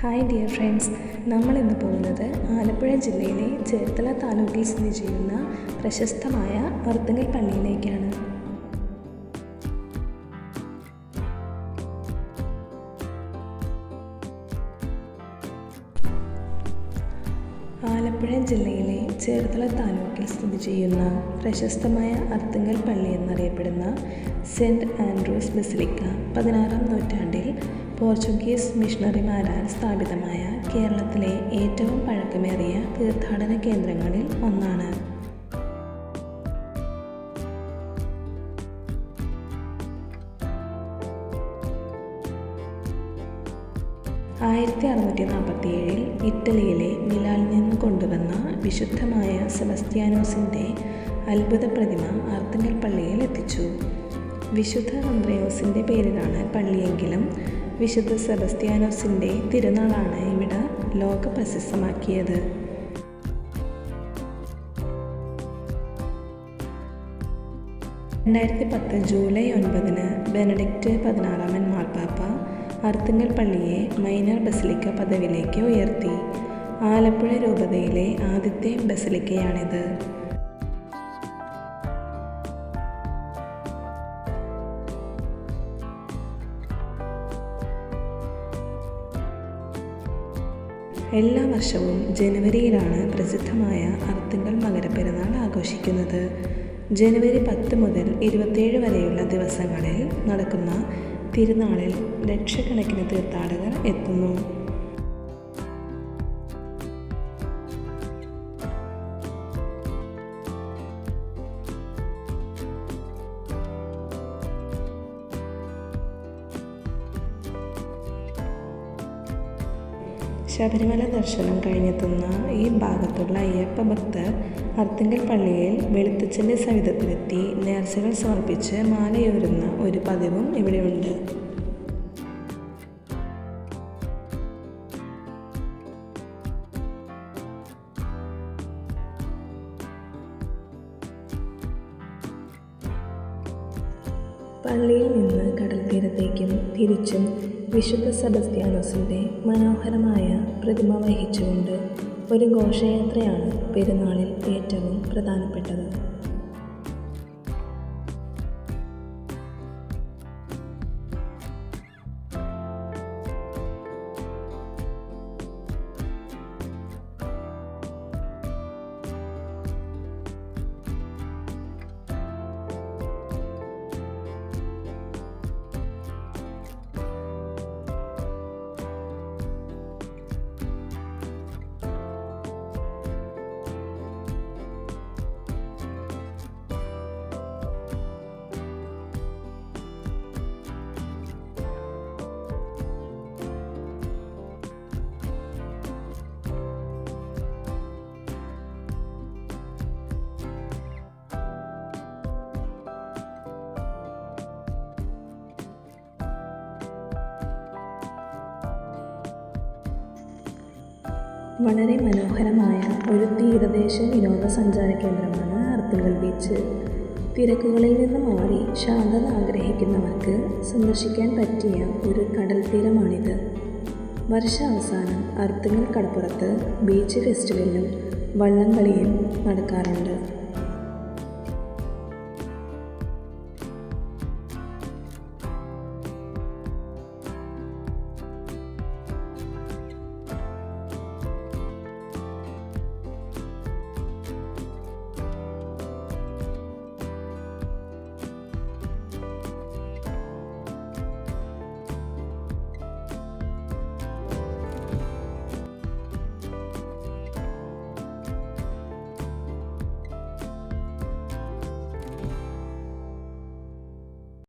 Hi dear friends, നമ്മളിന്ന് പോകുന്നത് ആലപ്പുഴ ജില്ലയിലെ ചേർത്തല താലൂക്കിൽ സ്ഥിതി ചെയ്യുന്ന പ്രശസ്തമായ അർത്തുങ്കൽ പള്ളിയിലേക്കാണ്. ആലപ്പുഴ ജില്ലയിലെ ചേർത്തല താലൂക്കിൽ സ്ഥിതി ചെയ്യുന്ന പ്രശസ്തമായ അർത്തുങ്കൽ പള്ളി എന്നറിയപ്പെടുന്ന സെൻറ്റ് ആൻഡ്രൂസ് ബസിലിക്ക 16-ാം നൂറ്റാണ്ടിൽ പോർച്ചുഗീസ് മിഷണറിമാരാൽ സ്ഥാപിതമായ കേരളത്തിലെ ഏറ്റവും പഴക്കമേറിയ തീർത്ഥാടന കേന്ദ്രങ്ങളിൽ ഒന്നാണ്. 1647 ഇറ്റലിയിലെ മിലാനിൽ നിന്ന് കൊണ്ടുവന്ന വിശുദ്ധമായ സെബസ്ത്യാനോസിൻ്റെ അത്ഭുത പ്രതിമ അർത്തുങ്കൽ പള്ളിയിൽ എത്തിച്ചു. വിശുദ്ധ അന്ത്രയോസിൻ്റെ പേരിലാണ് പള്ളിയെങ്കിലും വിശുദ്ധ സെബസ്ത്യാനോസിൻ്റെ തിരുനാളാണ് ഇവിടെ ലോക പ്രശസ്തമാക്കിയത്. ജൂലൈ 9 ബെനഡിക്റ്റ് 16 മാർപ്പാപ്പ അർത്തുങ്കൽ പള്ളിയെ മൈനർ ബസിലിക്ക പദവിയിലേക്ക് ഉയർത്തി. ആലപ്പുഴ രൂപതയിലെ ആദ്യത്തെ ബസിലിക്കയാണിത്. എല്ലാ വർഷവും ജനുവരിയിലാണ് പ്രസിദ്ധമായ അർത്തുങ്കൽ മകരപ്പെരുന്നാൾ ആഘോഷിക്കുന്നത്. ജനുവരി 10 മുതൽ 27 വരെയുള്ള ദിവസങ്ങളിൽ നടക്കുന്ന തിരുനാളിൽ ലക്ഷക്കണക്കിന് തീർത്ഥാടകർ എത്തുന്നു. ശബരിമല ദർശനം കഴിഞ്ഞെത്തുന്ന ഈ ഭാഗത്തുള്ള അയ്യപ്പ ഭക്തർ അർത്തുങ്കൽ പള്ളിയിൽ വെളുത്തച്ഛൻ്റെ സവിധത്തിലെത്തി നേർച്ചകൾ സമർപ്പിച്ച് മാലയൂരുന്ന ഒരു പതിവും ഇവിടെയുണ്ട്. പള്ളിയിൽ നിന്ന് കടൽ തീരത്തേക്കും തിരിച്ചും വിശുദ്ധ സെബസ്ത്യാനോസിൻ്റെ മനോഹരമായ പ്രതിമ വഹിച്ചുകൊണ്ട് ഒരു ഘോഷയാത്രയാണ് പെരുന്നാളിൽ ഏറ്റവും പ്രധാനപ്പെട്ടത്. വളരെ മനോഹരമായ ഒരു തീരദേശ വിനോദസഞ്ചാര കേന്ദ്രമാണ് അർത്തുങ്കൽ ബീച്ച്. തിരക്കുകളിൽ നിന്ന് മാറി ശാന്തത ആഗ്രഹിക്കുന്നവർക്ക് സന്ദർശിക്കാൻ പറ്റിയ ഒരു കടൽ തീരമാണിത്. വർഷാവസാനം അർത്തുങ്കൽ കടപ്പുറത്ത് ബീച്ച് ഫെസ്റ്റിവലും വള്ളംകളിയും നടക്കാറുണ്ട്.